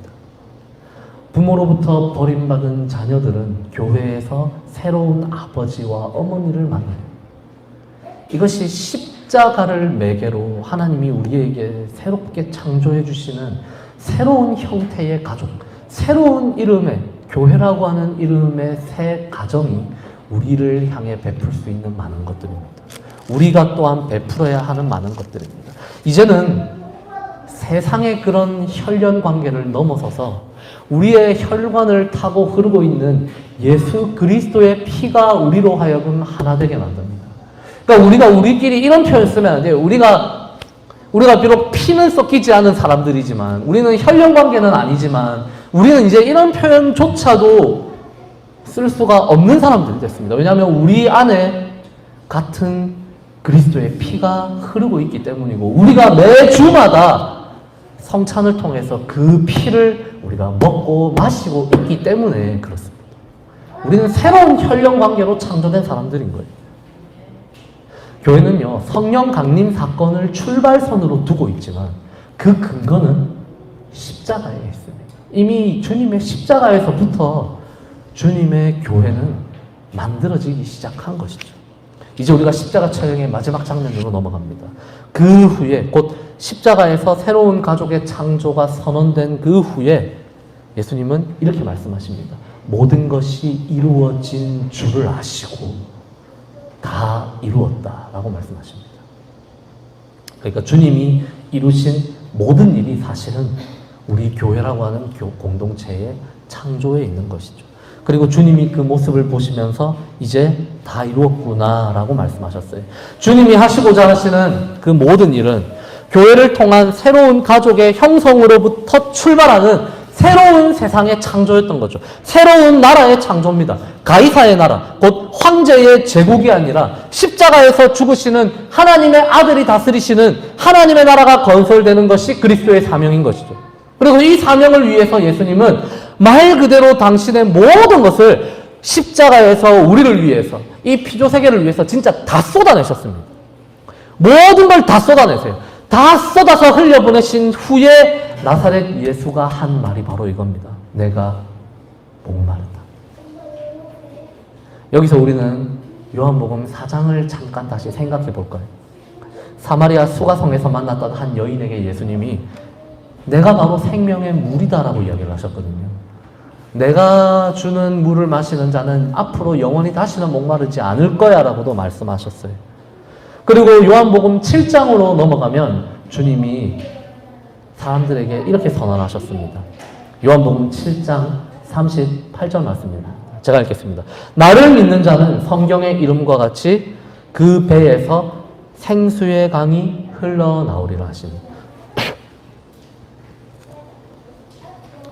부모로부터 버림받은 자녀들은 교회에서 새로운 아버지와 어머니를 만나요. 이것이 십자가를 매개로 하나님이 우리에게 새롭게 창조해 주시는 새로운 형태의 가족, 새로운 이름의 교회라고 하는 이름의 새 가정이 우리를 향해 베풀 수 있는 많은 것들입니다. 우리가 또한 베풀어야 하는 많은 것들입니다. 이제는 세상의 그런 혈연 관계를 넘어서서 우리의 혈관을 타고 흐르고 있는 예수 그리스도의 피가 우리로 하여금 하나 되게 만듭니다. 그러니까 우리가 우리끼리 이런 표현 쓰면 안 돼요. 우리가 비록 피는 섞이지 않은 사람들이지만, 우리는 혈연 관계는 아니지만, 우리는 이제 이런 표현조차도 쓸 수가 없는 사람들이 됐습니다. 왜냐하면 우리 안에 같은 그리스도의 피가 흐르고 있기 때문이고, 우리가 매 주마다 성찬을 통해서 그 피를 우리가 먹고 마시고 있기 때문에 그렇습니다. 우리는 새로운 혈연 관계로 창조된 사람들인 거예요. 교회는요, 성령 강림 사건을 출발선으로 두고 있지만 그 근거는 십자가에 있습니다. 이미 주님의 십자가에서부터 주님의 교회는 만들어지기 시작한 것이죠. 이제 우리가 십자가 촬영의 마지막 장면으로 넘어갑니다. 그 후에 곧 십자가에서 새로운 가족의 창조가 선언된 그 후에 예수님은 이렇게 말씀하십니다. 모든 것이 이루어진 줄을 아시고 다 이루었다라고 말씀하십니다. 그러니까 주님이 이루신 모든 일이 사실은 우리 교회라고 하는 공동체의 창조에 있는 것이죠. 그리고 주님이 그 모습을 보시면서 이제 다 이루었구나라고 말씀하셨어요. 주님이 하시고자 하시는 그 모든 일은 교회를 통한 새로운 가족의 형성으로부터 출발하는 새로운 세상의 창조였던 거죠. 새로운 나라의 창조입니다. 가이사의 나라, 곧 황제의 제국이 아니라 십자가에서 죽으시는 하나님의 아들이 다스리시는 하나님의 나라가 건설되는 것이 그리스도의 사명인 것이죠. 그리고 이 사명을 위해서 예수님은 말 그대로 당신의 모든 것을 십자가에서 우리를 위해서, 이 피조세계를 위해서 진짜 다 쏟아내셨습니다. 모든 걸 다 쏟아내세요. 다 쏟아서 흘려보내신 후에 나사렛 예수가 한 말이 바로 이겁니다. 내가 목마르다. 여기서 우리는 요한복음 4장을 잠깐 다시 생각해 볼까요? 사마리아 수가성에서 만났던 한 여인에게 예수님이 내가 바로 생명의 물이다라고 이야기를 하셨거든요. 내가 주는 물을 마시는 자는 앞으로 영원히 다시는 목마르지 않을 거야 라고도 말씀하셨어요. 그리고 요한복음 7장으로 넘어가면 주님이 사람들에게 이렇게 선언하셨습니다. 요한복음 7장 38절 말씀입니다. 제가 읽겠습니다. 나를 믿는 자는 성경의 이름과 같이 그 배에서 생수의 강이 흘러나오리라 하시니.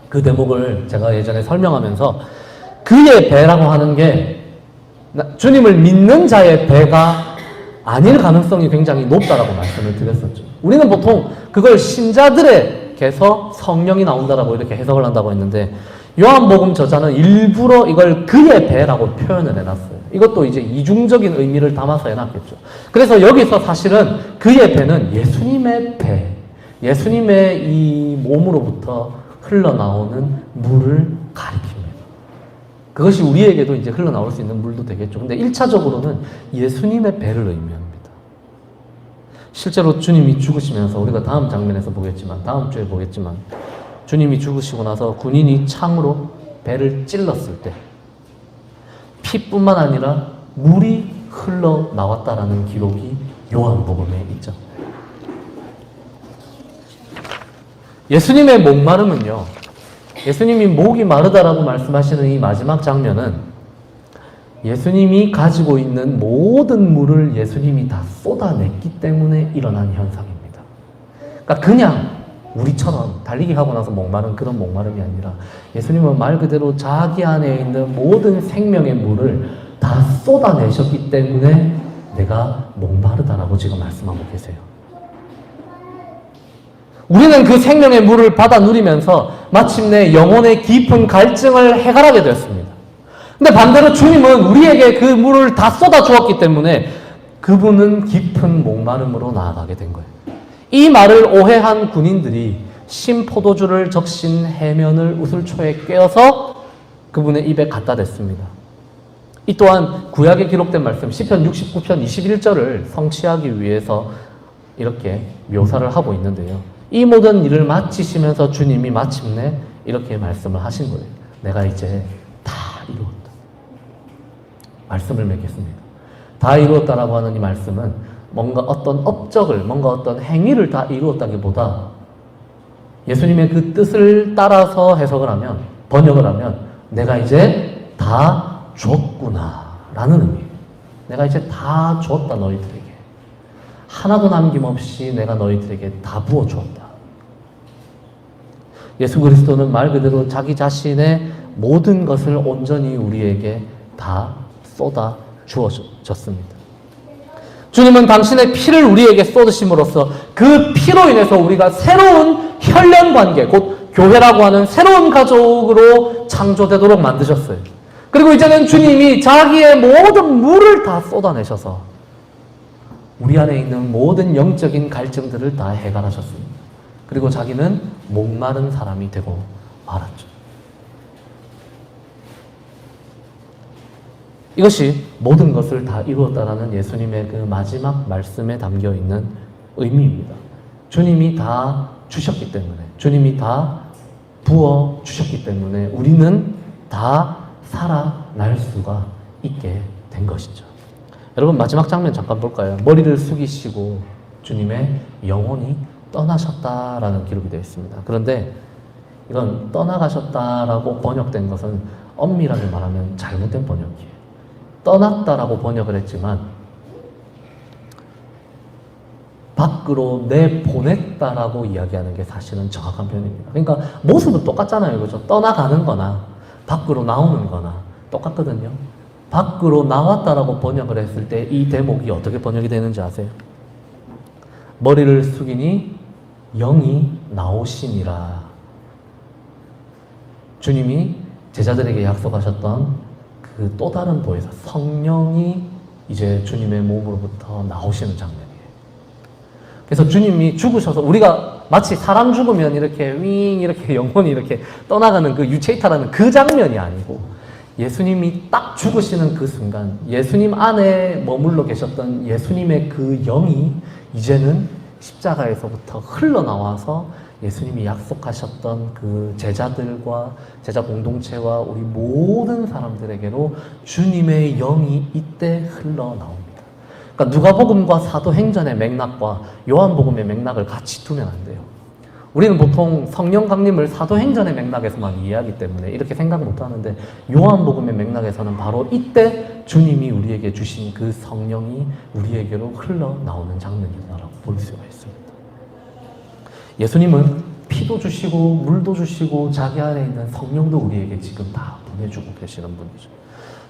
그 대목을 제가 예전에 설명하면서 그의 배라고 하는 게 주님을 믿는 자의 배가 아닐 가능성이 굉장히 높다라고 말씀을 드렸었죠. 우리는 보통 그걸 신자들에게서 성령이 나온다라고 이렇게 해석을 한다고 했는데 요한복음 저자는 일부러 이걸 그의 배라고 표현을 해놨어요. 이것도 이제 이중적인 의미를 담아서 해놨겠죠. 그래서 여기서 사실은 그의 배는 예수님의 배, 예수님의 이 몸으로부터 흘러나오는 물을 가리킵니다. 그것이 우리에게도 이제 흘러나올 수 있는 물도 되겠죠. 근데 1차적으로는 예수님의 배를 의미합니다. 실제로 주님이 죽으시면서 우리가 다음 장면에서 보겠지만, 다음 주에 보겠지만, 주님이 죽으시고 나서 군인이 창으로 배를 찔렀을 때 피뿐만 아니라 물이 흘러나왔다라는 기록이 요한복음에 있죠. 예수님의 목마름은요, 예수님이 목이 마르다라고 말씀하시는 이 마지막 장면은 예수님이 가지고 있는 모든 물을 예수님이 다 쏟아냈기 때문에 일어난 현상입니다. 그러니까 그냥 우리처럼 달리기 하고 나서 목마른 그런 목마름이 아니라 예수님은 말 그대로 자기 안에 있는 모든 생명의 물을 다 쏟아내셨기 때문에 내가 목마르다라고 지금 말씀하고 계세요. 우리는 그 생명의 물을 받아 누리면서 마침내 영혼의 깊은 갈증을 해결하게 되었습니다. 근데 반대로 주님은 우리에게 그 물을 다 쏟아 주었기 때문에 그분은 깊은 목마름으로 나아가게 된 거예요. 이 말을 오해한 군인들이 신포도주를 적신 해면을 우슬초에 꿰어서 그분의 입에 갖다 댔습니다. 이 또한 구약에 기록된 말씀 시편 69편 21절을 성취하기 위해서 이렇게 묘사를 하고 있는데요. 이 모든 일을 마치시면서 주님이 마침내 이렇게 말씀을 하신 거예요. 내가 이제 다 이루었다. 말씀을 맺겠습니다. 다 이루었다라고 하는 이 말씀은 뭔가 어떤 업적을, 뭔가 어떤 행위를 다 이루었다기보다 예수님의 그 뜻을 따라서 해석을 하면, 번역을 하면 내가 이제 다 줬구나라는 의미예요. 내가 이제 다 줬다, 너희들에게. 하나도 남김없이 내가 너희들에게 다 부어주었다. 예수 그리스도는 말 그대로 자기 자신의 모든 것을 온전히 우리에게 다 쏟아 주어졌습니다. 주님은 당신의 피를 우리에게 쏟으심으로써 그 피로 인해서 우리가 새로운 혈연관계, 곧 교회라고 하는 새로운 가족으로 창조되도록 만드셨어요. 그리고 이제는 주님이 자기의 모든 물을 다 쏟아내셔서 우리 안에 있는 모든 영적인 갈증들을 다 해결하셨습니다. 그리고 자기는 목마른 사람이 되고 말았죠. 이것이 모든 것을 다 이루었다라는 예수님의 그 마지막 말씀에 담겨 있는 의미입니다. 주님이 다 주셨기 때문에, 주님이 다 부어 주셨기 때문에 우리는 다 살아날 수가 있게 된 것이죠. 여러분, 마지막 장면 잠깐 볼까요? 머리를 숙이시고 주님의 영혼이 떠나셨다라는 기록이 되어 있습니다. 그런데 이건 떠나가셨다라고 번역된 것은 엄밀하게 말하면 잘못된 번역이에요. 떠났다라고 번역을 했지만 밖으로 내보냈다라고 이야기하는 게 사실은 정확한 표현입니다. 그러니까 모습은 똑같잖아요. 그죠? 떠나가는 거나 밖으로 나오는 거나 똑같거든요. 밖으로 나왔다라고 번역을 했을 때 이 대목이 어떻게 번역이 되는지 아세요? 머리를 숙이니 영이 나오시니라. 주님이 제자들에게 약속하셨던 그 또 다른 도에서 성령이 이제 주님의 몸으로부터 나오시는 장면이에요. 그래서 주님이 죽으셔서 우리가 마치 사람 죽으면 이렇게 윙 이렇게 영혼이 이렇게 떠나가는 그 유체이탈하는 그 장면이 아니고 예수님이 딱 죽으시는 그 순간 예수님 안에 머물러 계셨던 예수님의 그 영이 이제는 십자가에서부터 흘러나와서 예수님이 약속하셨던 그 제자들과 제자 공동체와 우리 모든 사람들에게로 주님의 영이 이때 흘러나옵니다. 그러니까 누가복음과 사도행전의 맥락과 요한복음의 맥락을 같이 두면 안 돼요. 우리는 보통 성령 강림을 사도행전의 맥락에서만 이해하기 때문에 이렇게 생각 못하는데 요한복음의 맥락에서는 바로 이때 주님이 우리에게 주신 그 성령이 우리에게로 흘러나오는 장면이다라고 볼 수가 있습니다. 예수님은 피도 주시고 물도 주시고 자기 안에 있는 성령도 우리에게 지금 다 보내주고 계시는 분이죠.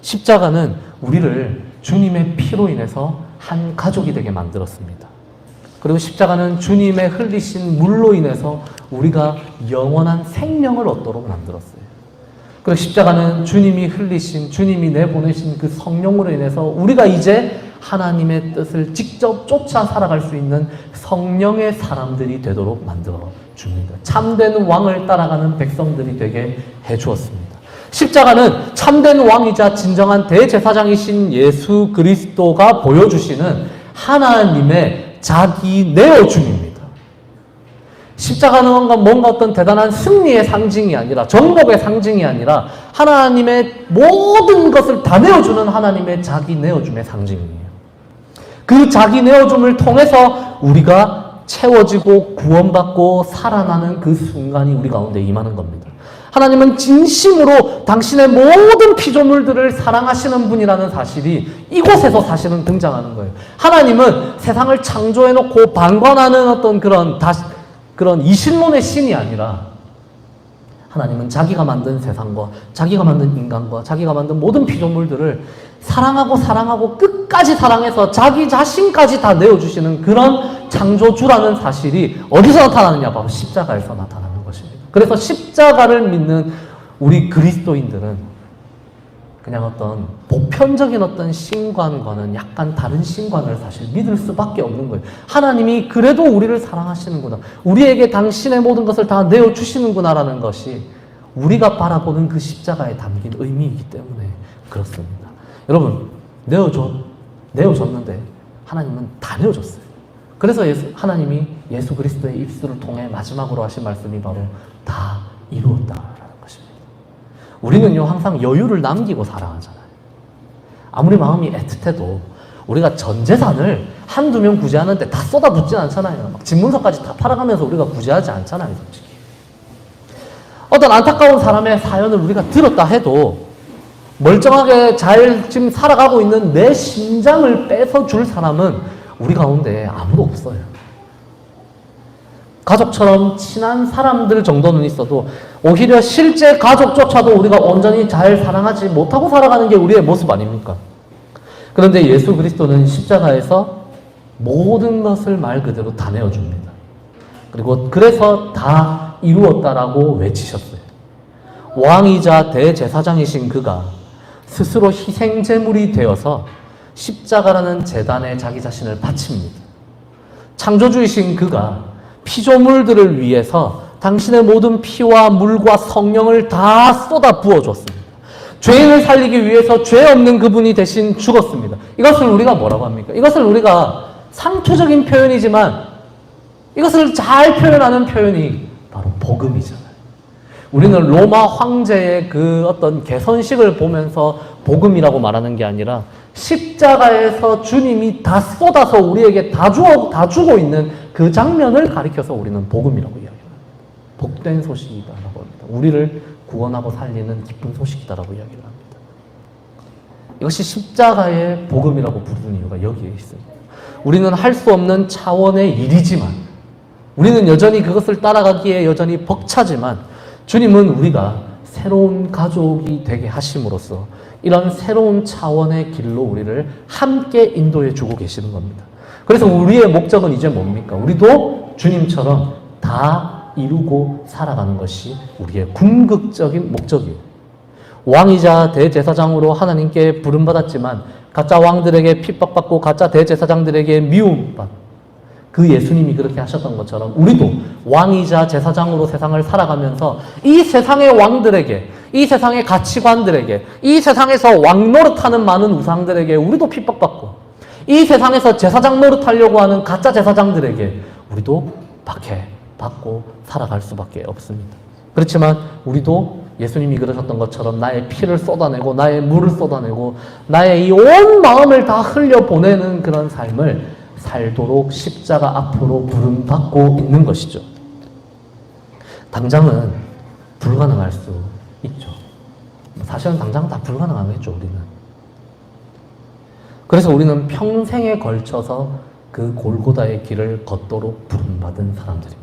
십자가는 우리를 주님의 피로 인해서 한 가족이 되게 만들었습니다. 그리고 십자가는 주님의 흘리신 물로 인해서 우리가 영원한 생명을 얻도록 만들었어요. 그리고 십자가는 주님이 흘리신, 주님이 내보내신 그 성령으로 인해서 우리가 이제 하나님의 뜻을 직접 쫓아 살아갈 수 있는 성령의 사람들이 되도록 만들어 줍니다. 참된 왕을 따라가는 백성들이 되게 해주었습니다. 십자가는 참된 왕이자 진정한 대제사장이신 예수 그리스도가 보여주시는 하나님의 자기 내어줌입니다. 십자가는 뭔가 어떤 대단한 승리의 상징이 아니라 정복의 상징이 아니라 하나님의 모든 것을 다 내어주는 하나님의 자기 내어줌의 상징이에요. 그 자기 내어줌을 통해서 우리가 채워지고 구원받고 살아나는 그 순간이 우리 가운데 임하는 겁니다. 하나님은 진심으로 당신의 모든 피조물들을 사랑하시는 분이라는 사실이 이곳에서 사실은 등장하는 거예요. 하나님은 세상을 창조해놓고 방관하는 어떤 그런 이신론의 신이 아니라 하나님은 자기가 만든 세상과 자기가 만든 인간과 자기가 만든 모든 피조물들을 사랑하고 끝까지 사랑해서 자기 자신까지 다 내어주시는 그런 창조주라는 사실이 어디서 나타나느냐? 바로 십자가에서 나타나는 것입니다. 그래서 십자가를 믿는 우리 그리스도인들은 그냥 어떤 보편적인 어떤 신관과는 약간 다른 신관을 사실 믿을 수밖에 없는 거예요. 하나님이 그래도 우리를 사랑하시는구나. 우리에게 당신의 모든 것을 다 내어주시는구나라는 것이 우리가 바라보는 그 십자가에 담긴 의미이기 때문에 그렇습니다. 여러분, 내어줬는데 하나님은 다 내어줬어요. 그래서 하나님이 예수 그리스도의 입술을 통해 마지막으로 하신 말씀이 바로 다 이루었다라는 것입니다. 우리는요, 항상 여유를 남기고 살아가잖아요. 아무리 마음이 애틋해도 우리가 전 재산을 한두 명 구제하는데 다 쏟아붓진 않잖아요. 막 집문서까지 다 팔아가면서 우리가 구제하지 않잖아요, 솔직히. 어떤 안타까운 사람의 사연을 우리가 들었다 해도 멀쩡하게 잘 지금 살아가고 있는 내 심장을 뺏어줄 사람은 우리 가운데 아무도 없어요. 가족처럼 친한 사람들 정도는 있어도 오히려 실제 가족조차도 우리가 온전히 잘 사랑하지 못하고 살아가는 게 우리의 모습 아닙니까? 그런데 예수 그리스도는 십자가에서 모든 것을 말 그대로 다 내어줍니다. 그리고 그래서 다 이루었다라고 외치셨어요. 왕이자 대제사장이신 그가 스스로 희생제물이 되어서 십자가라는 제단에 자기 자신을 바칩니다. 창조주이신 그가 피조물들을 위해서 당신의 모든 피와 물과 성령을 다 쏟아 부어줬습니다. 죄인을 살리기 위해서 죄 없는 그분이 대신 죽었습니다. 이것을 우리가 뭐라고 합니까? 이것을 우리가 상투적인 표현이지만 이것을 잘 표현하는 표현이 바로 복음이잖아요. 우리는 로마 황제의 그 어떤 개선식을 보면서 복음이라고 말하는 게 아니라 십자가에서 주님이 다 쏟아서 우리에게 다 주고 있는 그 장면을 가리켜서 우리는 복음이라고 이야기합니다. 복된 소식이다라고 합니다. 우리를 구원하고 살리는 기쁜 소식이다라고 이야기를 합니다. 이것이 십자가의 복음이라고 부르는 이유가 여기에 있습니다. 우리는 할 수 없는 차원의 일이지만 우리는 여전히 그것을 따라가기에 여전히 벅차지만 주님은 우리가 새로운 가족이 되게 하심으로써 이런 새로운 차원의 길로 우리를 함께 인도해 주고 계시는 겁니다. 그래서 우리의 목적은 이제 뭡니까? 우리도 주님처럼 다 이루고 살아가는 것이 우리의 궁극적인 목적이에요. 왕이자 대제사장으로 하나님께 부름받았지만 가짜 왕들에게 핍박받고 가짜 대제사장들에게 미움받고 그 예수님이 그렇게 하셨던 것처럼 우리도 왕이자 제사장으로 세상을 살아가면서 이 세상의 왕들에게, 이 세상의 가치관들에게, 이 세상에서 왕 노릇하는 많은 우상들에게 우리도 핍박받고 이 세상에서 제사장 노릇하려고 하는 가짜 제사장들에게 우리도 박해받고 살아갈 수밖에 없습니다. 그렇지만 우리도 예수님이 그러셨던 것처럼 나의 피를 쏟아내고 나의 물을 쏟아내고 나의 이 온 마음을 다 흘려보내는 그런 삶을 살도록 십자가 앞으로 부름받고 있는 것이죠. 당장은 불가능할 수 있죠. 사실은 당장 다 불가능하겠죠, 우리는. 그래서 우리는 평생에 걸쳐서 그 골고다의 길을 걷도록 부름받은 사람들입니다.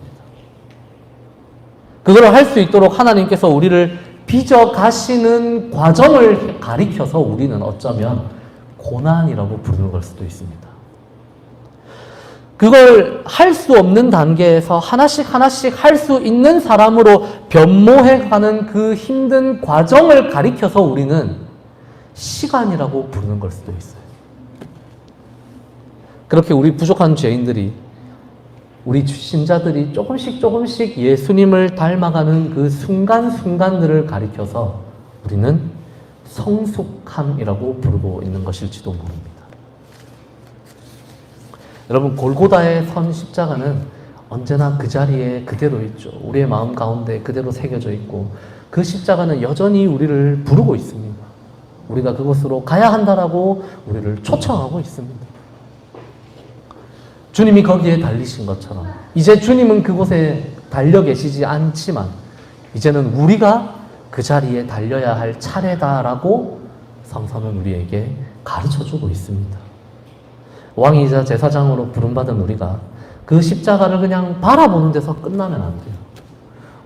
그걸 할 수 있도록 하나님께서 우리를 빚어 가시는 과정을 가리켜서 우리는 어쩌면 고난이라고 부르는 걸 수도 있습니다. 그걸 할 수 없는 단계에서 하나씩 할 수 있는 사람으로 변모해가는 그 힘든 과정을 가리켜서 우리는 시간이라고 부르는 걸 수도 있어요. 그렇게 우리 부족한 죄인들이, 우리 신자들이 조금씩 예수님을 닮아가는 그 순간순간들을 가리켜서 우리는 성숙함이라고 부르고 있는 것일지도 모릅니다. 여러분, 골고다의 선 십자가는 언제나 그 자리에 그대로 있죠. 우리의 마음 가운데 그대로 새겨져 있고 그 십자가는 여전히 우리를 부르고 있습니다. 우리가 그곳으로 가야 한다라고 우리를 초청하고 있습니다. 주님이 거기에 달리신 것처럼 이제 주님은 그곳에 달려 계시지 않지만 이제는 우리가 그 자리에 달려야 할 차례다라고 성서는 우리에게 가르쳐주고 있습니다. 왕이자 제사장으로 부름받은 우리가 그 십자가를 그냥 바라보는 데서 끝나면 안 돼요.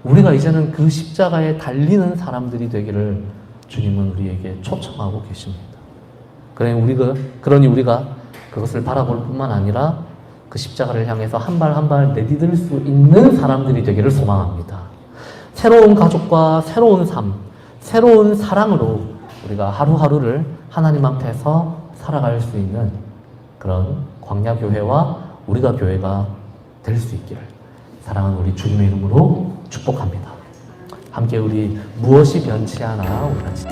우리가 이제는 그 십자가에 달리는 사람들이 되기를 주님은 우리에게 초청하고 계십니다. 그러니 우리가 그것을 바라볼 뿐만 아니라 그 십자가를 향해서 한 발 한 발 내디딜 수 있는 사람들이 되기를 소망합니다. 새로운 가족과 새로운 삶, 새로운 사랑으로 우리가 하루하루를 하나님 앞에서 살아갈 수 있는 그런 광야교회와 우리가 교회가 될 수 있기를 사랑하는 우리 주님의 이름으로 축복합니다. 함께 우리 무엇이 변치 않아 우리 같이